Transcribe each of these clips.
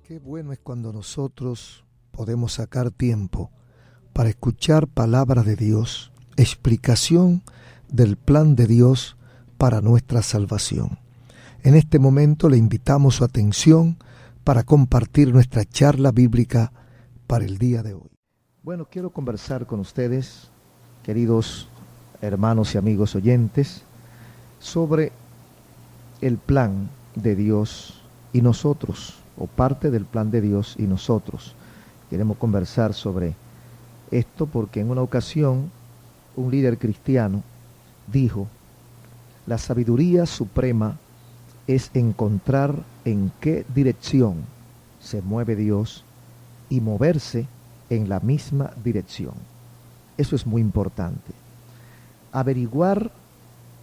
Qué bueno es cuando nosotros podemos sacar tiempo para escuchar palabra de Dios, explicación del plan de Dios para nuestra salvación. En este momento le invitamos su atención para compartir nuestra charla bíblica para el día de hoy. Bueno, quiero conversar con ustedes, queridos hermanos y amigos oyentes, sobre el plan de Dios y nosotros, o parte del plan de Dios y nosotros. Queremos conversar sobre esto porque en una ocasión un líder cristiano dijo: la sabiduría suprema es encontrar en qué dirección se mueve Dios y moverse en la misma dirección. Eso es muy importante. Averiguar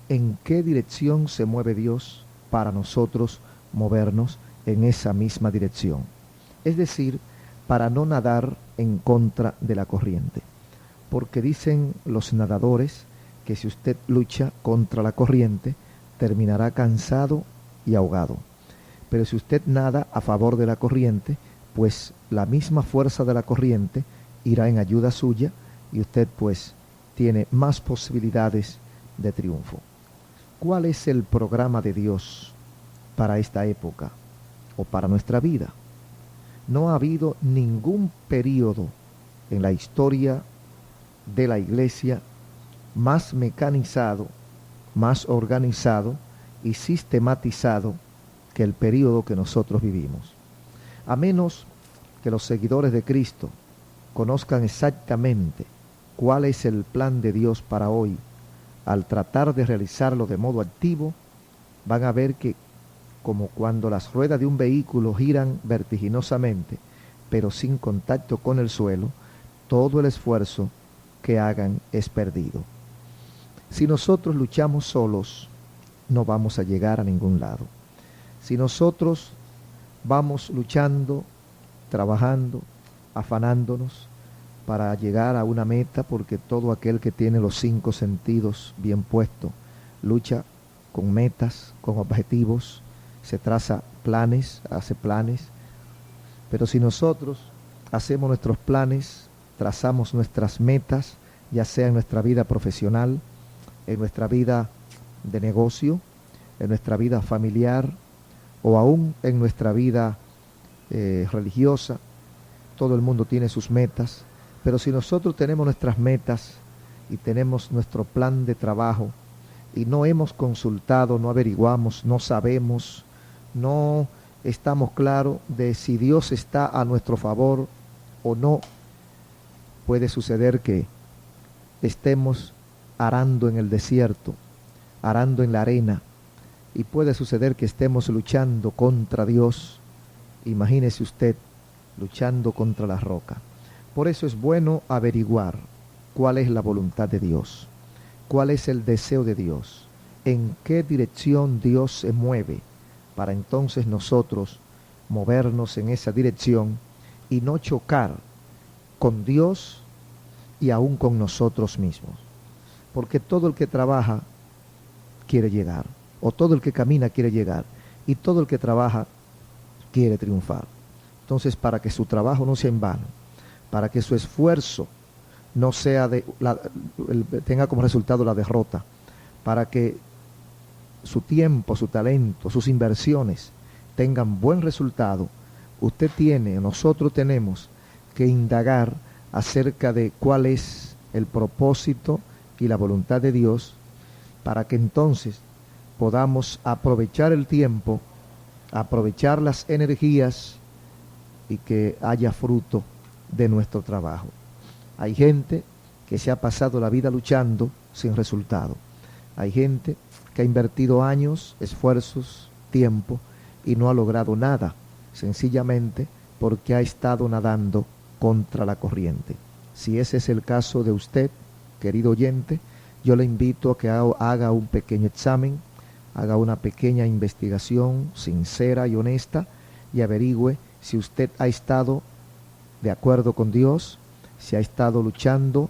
en qué dirección se mueve Dios para nosotros movernos en esa misma dirección. Es decir, para no nadar en contra de la corriente. Porque dicen los nadadores que si usted lucha contra la corriente, terminará cansado y ahogado. Pero si usted nada a favor de la corriente, pues la misma fuerza de la corriente irá en ayuda suya y usted pues tiene más posibilidades de triunfo. ¿Cuál es el programa de Dios para esta época o para nuestra vida? No ha habido ningún periodo en la historia de la iglesia más mecanizado, más organizado y sistematizado que el periodo que nosotros vivimos. A menos que los seguidores de Cristo conozcan exactamente cuál es el plan de Dios para hoy, al tratar de realizarlo de modo activo, van a ver que, como cuando las ruedas de un vehículo giran vertiginosamente, pero sin contacto con el suelo, todo el esfuerzo que hagan es perdido. Si nosotros luchamos solos, no vamos a llegar a ningún lado. Si nosotros vamos luchando, trabajando, afanándonos para llegar a una meta, porque todo aquel que tiene los 5 sentidos bien puestos lucha con metas, con objetivos, se traza planes, hace planes. Pero si nosotros hacemos nuestros planes, trazamos nuestras metas, ya sea en nuestra vida profesional, en nuestra vida de negocio, en nuestra vida familiar o aún en nuestra vida religiosa, todo el mundo tiene sus metas, pero si nosotros tenemos nuestras metas y tenemos nuestro plan de trabajo y no hemos consultado, no averiguamos, no sabemos, no estamos claros de si Dios está a nuestro favor o no, puede suceder que estemos arando en el desierto, arando en la arena, y puede suceder que estemos luchando contra Dios. Imagínese usted luchando contra la roca. Por eso es bueno averiguar cuál es la voluntad de Dios, cuál es el deseo de Dios, en qué dirección Dios se mueve, para entonces nosotros movernos en esa dirección y no chocar con Dios y aún con nosotros mismos. Porque todo el que trabaja quiere llegar, o todo el que camina quiere llegar, y todo el que trabaja quiere triunfar. Entonces, para que su trabajo no sea en vano, para que su esfuerzo no sea tenga como resultado la derrota, para que su tiempo, su talento, sus inversiones tengan buen resultado, nosotros tenemos que indagar acerca de cuál es el propósito y la voluntad de Dios, para que entonces podamos aprovechar el tiempo, aprovechar las energías y que haya fruto de nuestro trabajo. Hay gente que se ha pasado la vida luchando sin resultado. Hay gente que ha invertido años, esfuerzos, tiempo y no ha logrado nada, sencillamente porque ha estado nadando contra la corriente. Si ese es el caso de usted, querido oyente, yo le invito a que haga un pequeño examen, haga una pequeña investigación sincera y honesta y averigüe si usted ha estado de acuerdo con Dios, si ha estado luchando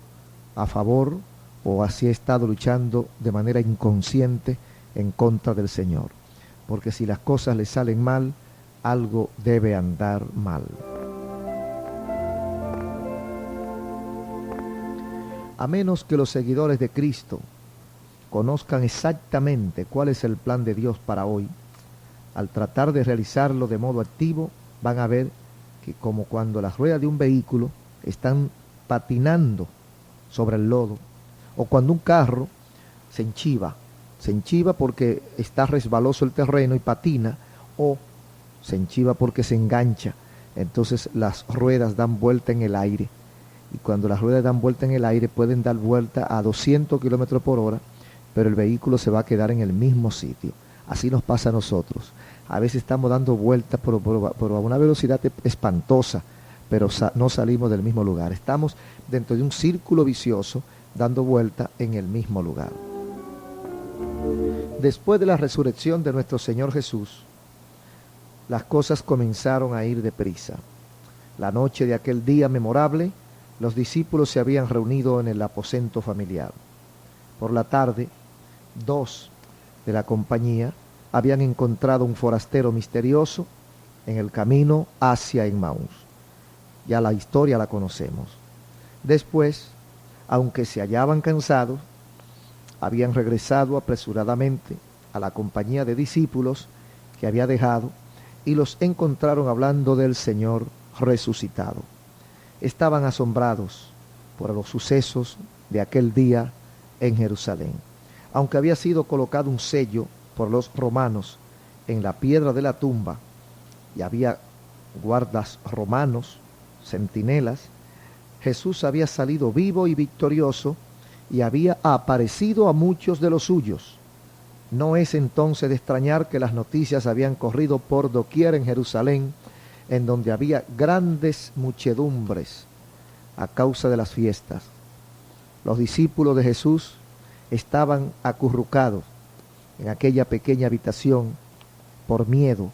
a favor o si ha estado luchando de manera inconsciente en contra del Señor. Porque si las cosas le salen mal, algo debe andar mal. A menos que los seguidores de Cristo conozcan exactamente cuál es el plan de Dios para hoy, al tratar de realizarlo de modo activo, van a ver que como cuando las ruedas de un vehículo están patinando sobre el lodo, o cuando un carro se enchiva porque está resbaloso el terreno y patina, o se enchiva porque se engancha, entonces las ruedas dan vuelta en el aire, y cuando las ruedas dan vuelta en el aire pueden dar vuelta a 200 kilómetros por hora, pero el vehículo se va a quedar en el mismo sitio. Así nos pasa a nosotros. A veces estamos dando vueltas por a una velocidad espantosa, pero no salimos del mismo lugar. Estamos dentro de un círculo vicioso, dando vuelta en el mismo lugar. Después de la resurrección de nuestro Señor Jesús, las cosas comenzaron a ir deprisa. La noche de aquel día memorable, los discípulos se habían reunido en el aposento familiar. Por la tarde, 2 de la compañía habían encontrado un forastero misterioso en el camino hacia Emmaús. Ya la historia la conocemos. Después, aunque se hallaban cansados, habían regresado apresuradamente a la compañía de discípulos que había dejado y los encontraron hablando del Señor resucitado. Estaban asombrados por los sucesos de aquel día en Jerusalén. Aunque había sido colocado un sello por los romanos en la piedra de la tumba y había guardas romanos, centinelas, Jesús había salido vivo y victorioso y había aparecido a muchos de los suyos. No es entonces de extrañar que las noticias habían corrido por doquier en Jerusalén, en donde había grandes muchedumbres a causa de las fiestas. Los discípulos de Jesús estaban acurrucados en aquella pequeña habitación por miedo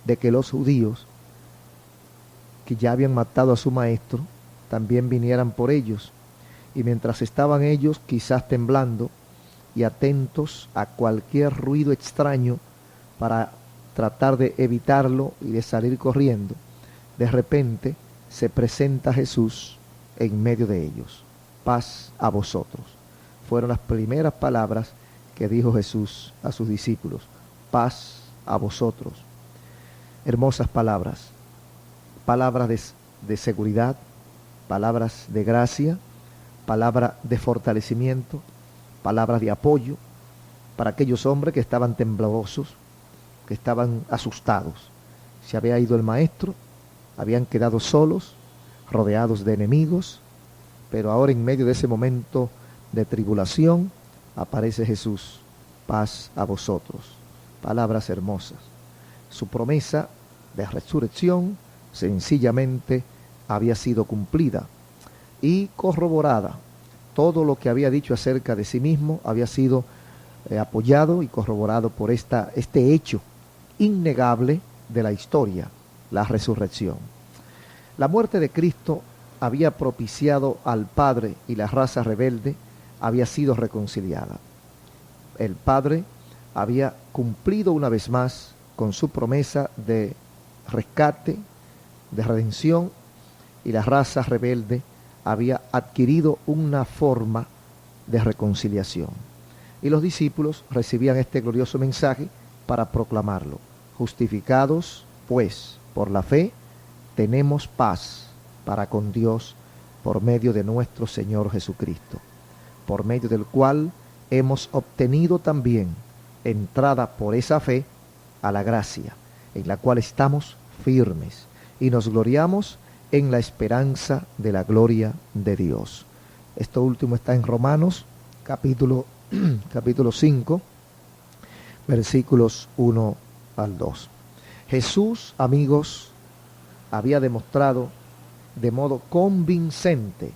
de que los judíos, que ya habían matado a su maestro, también vinieran por ellos. Y mientras estaban ellos quizás temblando y atentos a cualquier ruido extraño para tratar de evitarlo y de salir corriendo, de repente se presenta Jesús en medio de ellos. Paz a vosotros. Fueron las primeras palabras que dijo Jesús a sus discípulos. Paz a vosotros. Hermosas palabras. Palabras de seguridad, palabras de gracia, palabras de fortalecimiento, palabras de apoyo para aquellos hombres que estaban temblorosos, que estaban asustados. Se había ido el maestro, habían quedado solos, rodeados de enemigos, pero ahora en medio de ese momento de tribulación aparece Jesús. Paz a vosotros. Palabras hermosas. Su promesa de resurrección sencillamente había sido cumplida y corroborada. Todo lo que había dicho acerca de sí mismo había sido apoyado y corroborado por este hecho innegable de la historia, la resurrección. La muerte de Cristo había propiciado al Padre y la raza rebelde había sido reconciliada. El Padre había cumplido una vez más con su promesa de rescate, de redención, y la raza rebelde había adquirido una forma de reconciliación. Y los discípulos recibían este glorioso mensaje para proclamarlo. Justificados, pues, por la fe, tenemos paz para con Dios por medio de nuestro Señor Jesucristo, por medio del cual hemos obtenido también entrada por esa fe a la gracia, en la cual estamos firmes y nos gloriamos en la esperanza de la gloria de Dios. Esto último está en Romanos, capítulo 5, versículos 1 al 2. Jesús, amigos, había demostrado de modo convincente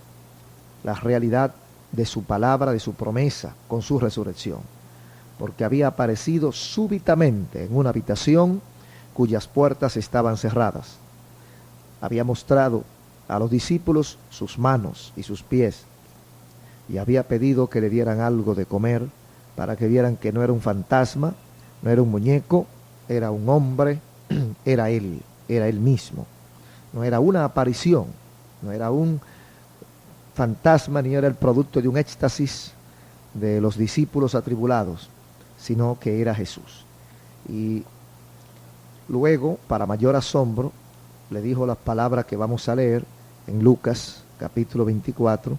la realidad de su palabra, de su promesa con su resurrección, porque había aparecido súbitamente en una habitación cuyas puertas estaban cerradas. Había mostrado a los discípulos sus manos y sus pies y había pedido que le dieran algo de comer para que vieran que no era un fantasma, no era un muñeco, era un hombre era él mismo. No era una aparición, no era un fantasma, ni era el producto de un éxtasis de los discípulos atribulados, sino que era Jesús. Y luego, para mayor asombro, le dijo las palabras que vamos a leer en Lucas capítulo 24,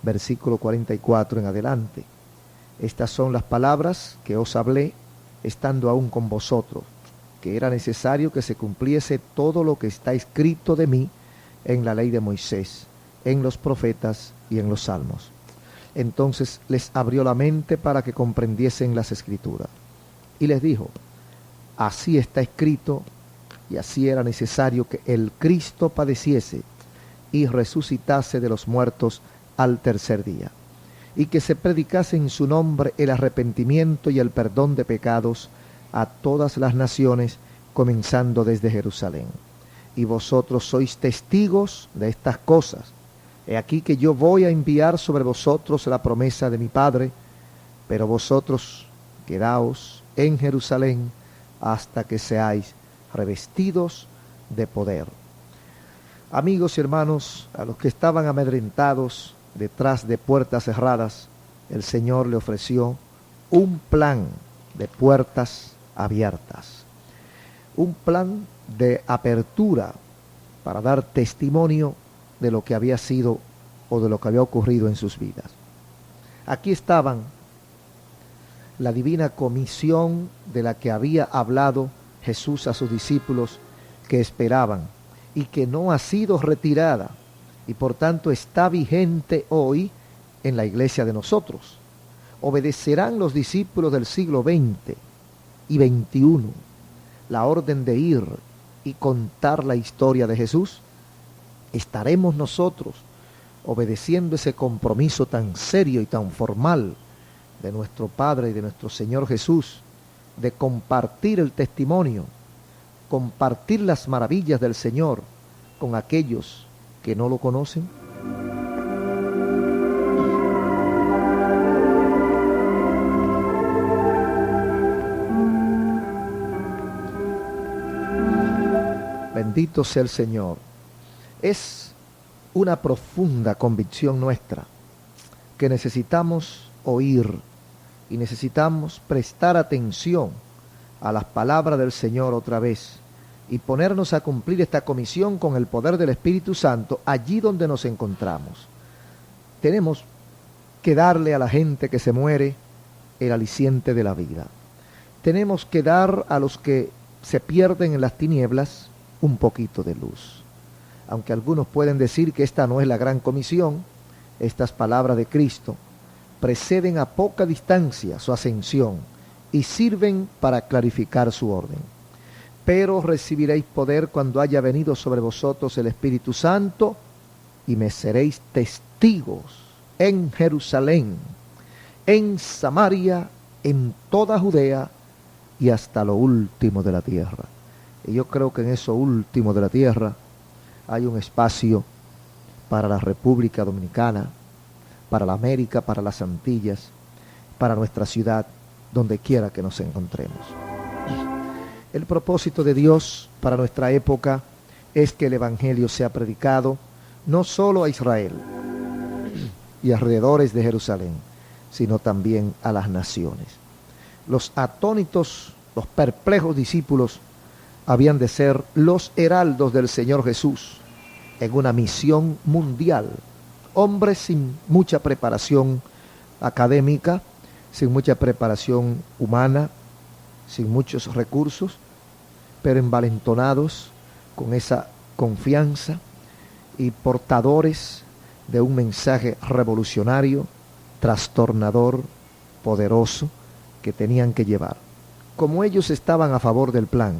versículo 44 en adelante. Estas son las palabras que os hablé estando aún con vosotros, que era necesario que se cumpliese todo lo que está escrito de mí en la ley de Moisés, en los profetas y en los salmos. Entonces les abrió la mente para que comprendiesen las escrituras. Y les dijo, así está escrito, y así era necesario que el Cristo padeciese y resucitase de los muertos al tercer día, y que se predicase en su nombre el arrepentimiento y el perdón de pecados a todas las naciones, comenzando desde Jerusalén. Y vosotros sois testigos de estas cosas. He aquí que yo voy a enviar sobre vosotros la promesa de mi Padre, pero vosotros quedaos en Jerusalén hasta que seáis revestidos de poder. Amigos y hermanos, a los que estaban amedrentados detrás de puertas cerradas, el Señor le ofreció un plan de puertas abiertas, un plan de apertura para dar testimonio de lo que había sido o de lo que había ocurrido en sus vidas. Aquí estaban la divina comisión de la que había hablado Jesús a sus discípulos que esperaban y que no ha sido retirada y por tanto está vigente hoy en la iglesia de nosotros. ¿Obedecerán los discípulos del siglo XX y XXI la orden de ir y contar la historia de Jesús? ¿Estaremos nosotros obedeciendo ese compromiso tan serio y tan formal de nuestro Padre y de nuestro Señor Jesús, de compartir el testimonio, compartir las maravillas del Señor con aquellos que no lo conocen? Bendito sea el Señor. Es una profunda convicción nuestra que necesitamos oír y necesitamos prestar atención a las palabras del Señor otra vez y ponernos a cumplir esta comisión con el poder del Espíritu Santo allí donde nos encontramos. Tenemos que darle a la gente que se muere el aliciente de la vida. Tenemos que dar a los que se pierden en las tinieblas un poquito de luz. Aunque algunos pueden decir que esta no es la gran comisión, estas palabras de Cristo preceden a poca distancia su ascensión y sirven para clarificar su orden. Pero recibiréis poder cuando haya venido sobre vosotros el Espíritu Santo y me seréis testigos en Jerusalén, en Samaria, en toda Judea y hasta lo último de la tierra. Y yo creo que en eso último de la tierra hay un espacio para la República Dominicana, para la América, para las Antillas, para nuestra ciudad, donde quiera que nos encontremos. El propósito de Dios para nuestra época es que el Evangelio sea predicado no solo a Israel y alrededores de Jerusalén, sino también a las naciones. Los atónitos, los perplejos discípulos habían de ser los heraldos del Señor Jesús en una misión mundial. Hombres sin mucha preparación académica, sin mucha preparación humana, sin muchos recursos, pero envalentonados con esa confianza y portadores de un mensaje revolucionario, trastornador, poderoso, que tenían que llevar. Como ellos estaban a favor del plan,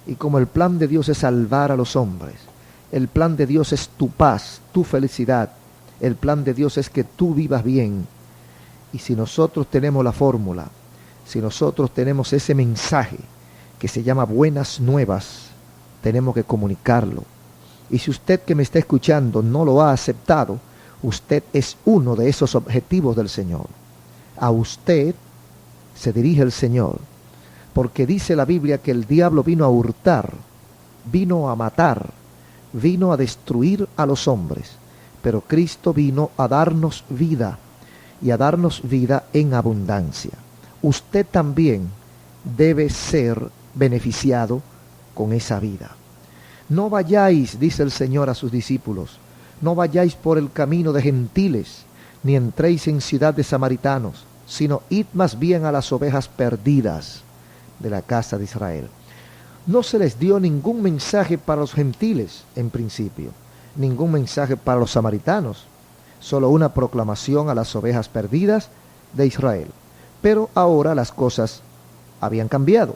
y como el plan de Dios es salvar a los hombres, el plan de Dios es tu paz, tu felicidad, el plan de Dios es que tú vivas bien. Y si nosotros tenemos la fórmula, si nosotros tenemos ese mensaje que se llama buenas nuevas, tenemos que comunicarlo. Y si usted que me está escuchando no lo ha aceptado, usted es uno de esos objetivos del Señor. A usted se dirige el Señor porque dice la Biblia que el diablo vino a hurtar, vino a matar, vino a destruir a los hombres, pero Cristo vino a darnos vida, y a darnos vida en abundancia. Usted también debe ser beneficiado con esa vida. No vayáis, dice el Señor a sus discípulos, no vayáis por el camino de gentiles, ni entréis en ciudad de samaritanos, sino id más bien a las ovejas perdidas de la casa de Israel. No se les dio ningún mensaje para los gentiles en principio, ningún mensaje para los samaritanos, solo una proclamación a las ovejas perdidas de Israel. Pero ahora las cosas habían cambiado.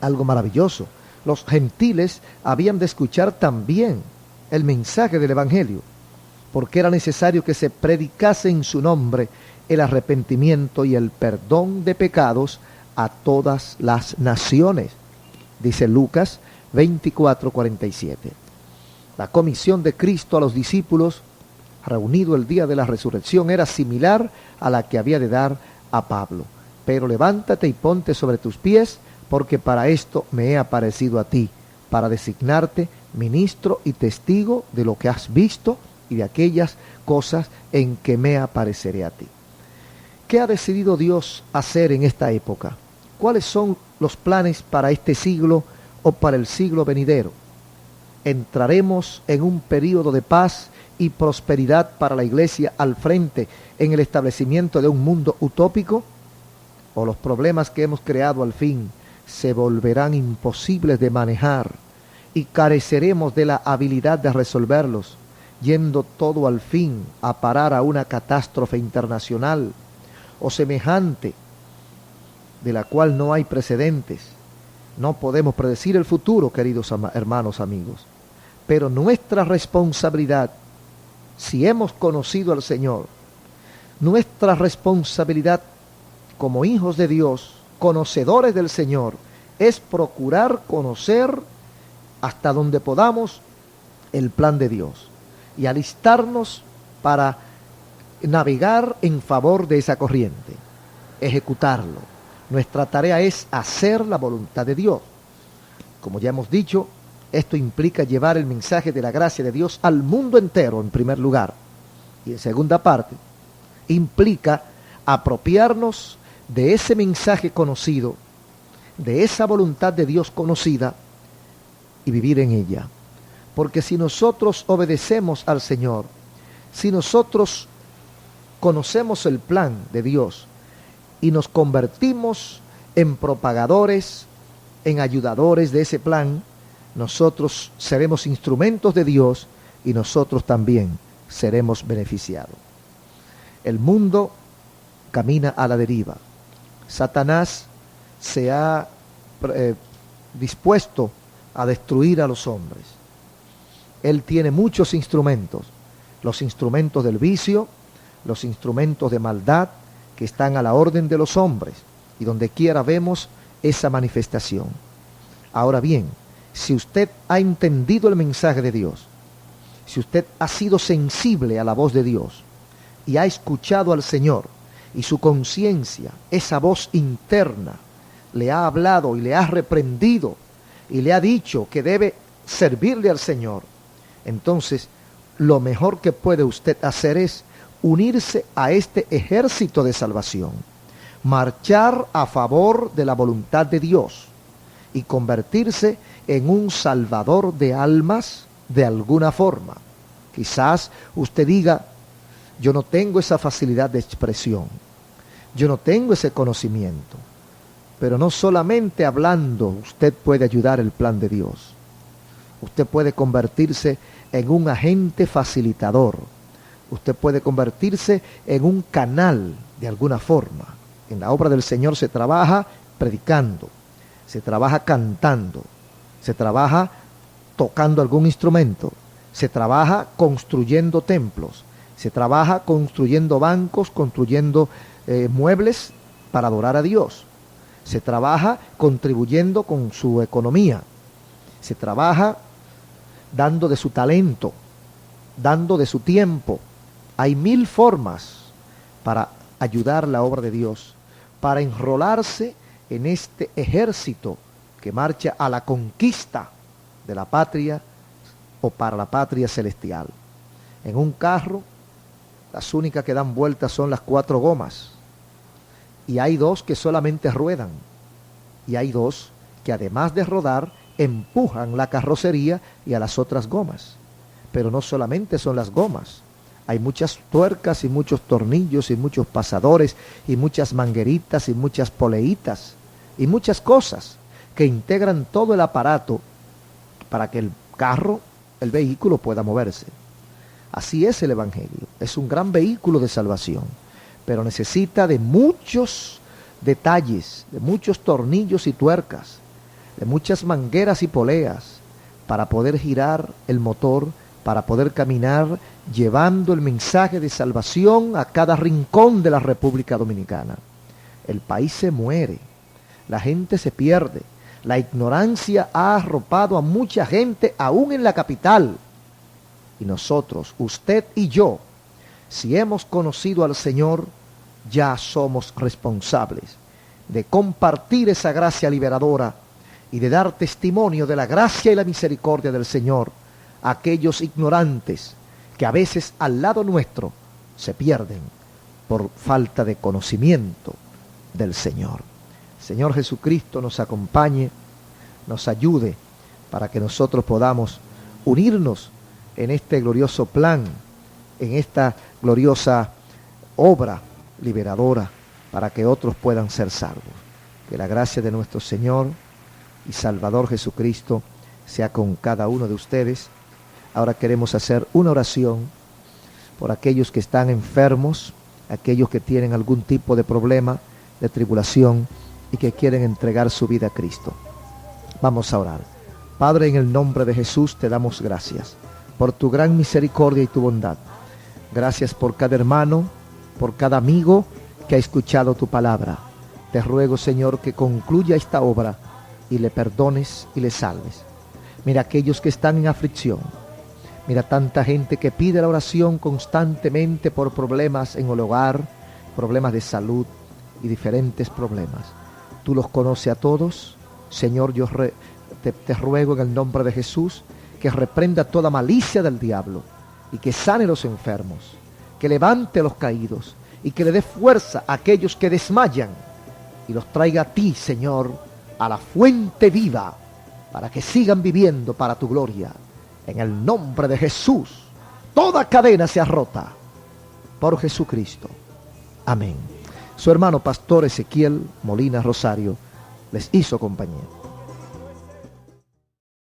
Algo maravilloso. Los gentiles habían de escuchar también el mensaje del Evangelio, porque era necesario que se predicase en su nombre el arrepentimiento y el perdón de pecados a todas las naciones, dice Lucas 24:47. La comisión de Cristo a los discípulos, reunido el día de la resurrección, era similar a la que había de dar a Pablo. Pero levántate y ponte sobre tus pies, porque para esto me he aparecido a ti, para designarte ministro y testigo de lo que has visto y de aquellas cosas en que me apareceré a ti. ¿Qué ha decidido Dios hacer en esta época? ¿Cuáles son los planes para este siglo o para el siglo venidero? ¿Entraremos en un período de paz y prosperidad para la iglesia al frente en el establecimiento de un mundo utópico? ¿O los problemas que hemos creado al fin se volverán imposibles de manejar y careceremos de la habilidad de resolverlos, yendo todo al fin a parar a una catástrofe internacional o semejante de la cual no hay precedentes? No podemos predecir el futuro, queridos hermanos, amigos, pero nuestra responsabilidad, si hemos conocido al Señor, nuestra responsabilidad como hijos de Dios, conocedores del Señor, es procurar conocer hasta donde podamos el plan de Dios y alistarnos para navegar en favor de esa corriente, ejecutarlo. Nuestra tarea es hacer la voluntad de Dios. Como ya hemos dicho, esto implica llevar el mensaje de la gracia de Dios al mundo entero en primer lugar. Y en segunda parte, implica apropiarnos de ese mensaje conocido, de esa voluntad de Dios conocida y vivir en ella. Porque si nosotros obedecemos al Señor, si nosotros conocemos el plan de Dios y nos convertimos en propagadores, en ayudadores de ese plan, nosotros seremos instrumentos de Dios y nosotros también seremos beneficiados. El mundo camina a la deriva. Satanás se ha dispuesto a destruir a los hombres. Él tiene muchos instrumentos, los instrumentos del vicio, los instrumentos de maldad que están a la orden de los hombres, y donde quiera vemos esa manifestación. Ahora bien, si usted ha entendido el mensaje de Dios, si usted ha sido sensible a la voz de Dios y ha escuchado al Señor, y su conciencia, esa voz interna, le ha hablado y le ha reprendido y le ha dicho que debe servirle al Señor, entonces lo mejor que puede usted hacer es unirse a este ejército de salvación, marchar a favor de la voluntad de Dios y convertirse en un salvador de almas de alguna forma. Quizás usted diga, yo no tengo esa facilidad de expresión, yo no tengo ese conocimiento, pero no solamente hablando usted puede ayudar el plan de Dios. Usted puede convertirse en un agente facilitador. Usted puede convertirse en un canal de alguna forma. En la obra del Señor se trabaja predicando, se trabaja cantando, se trabaja tocando algún instrumento, se trabaja construyendo templos, se trabaja construyendo bancos, construyendo muebles para adorar a Dios. Se trabaja contribuyendo con su economía. Se trabaja dando de su talento, dando de su tiempo. Hay 1000 formas para ayudar la obra de Dios, para enrolarse en este ejército que marcha a la conquista de la patria o para la patria celestial. En un carro, las únicas que dan vueltas son las 4 gomas. Y hay 2 que solamente ruedan. Y hay 2 que además de rodar, empujan la carrocería y a las otras gomas. Pero no solamente son las gomas. Hay muchas tuercas y muchos tornillos y muchos pasadores y muchas mangueritas y muchas poleitas y muchas cosas que integran todo el aparato para que el carro, el vehículo pueda moverse. Así es el Evangelio. Es un gran vehículo de salvación, pero necesita de muchos detalles, de muchos tornillos y tuercas, de muchas mangueras y poleas para poder girar el motor, para poder caminar llevando el mensaje de salvación a cada rincón de la República Dominicana. El país se muere, la gente se pierde, la ignorancia ha arropado a mucha gente aún en la capital. Y nosotros, usted y yo, si hemos conocido al Señor, ya somos responsables de compartir esa gracia liberadora y de dar testimonio de la gracia y la misericordia del Señor a aquellos ignorantes que a veces al lado nuestro se pierden por falta de conocimiento del Señor. Señor Jesucristo nos acompañe, nos ayude para que nosotros podamos unirnos en este glorioso plan, en esta gloriosa obra liberadora, para que otros puedan ser salvos. Que la gracia de nuestro Señor y Salvador Jesucristo sea con cada uno de ustedes. Ahora queremos hacer una oración por aquellos que están enfermos, aquellos que tienen algún tipo de problema, de tribulación y que quieren entregar su vida a Cristo. Vamos a orar. Padre, en el nombre de Jesús te damos gracias por tu gran misericordia y tu bondad. Gracias por cada hermano, por cada amigo que ha escuchado tu palabra. Te ruego, Señor, que concluya esta obra y le perdones y le salves. Mira aquellos que están en aflicción. Mira tanta gente que pide la oración constantemente por problemas en el hogar, problemas de salud y diferentes problemas. Tú los conoces a todos. Señor, yo te ruego en el nombre de Jesús que reprenda toda malicia del diablo y que sane los enfermos, que levante a los caídos y que le dé fuerza a aquellos que desmayan y los traiga a ti, Señor, a la fuente viva, para que sigan viviendo para tu gloria. En el nombre de Jesús, toda cadena sea rota por Jesucristo. Amén. Su hermano pastor Ezequiel Molina Rosario les hizo compañía.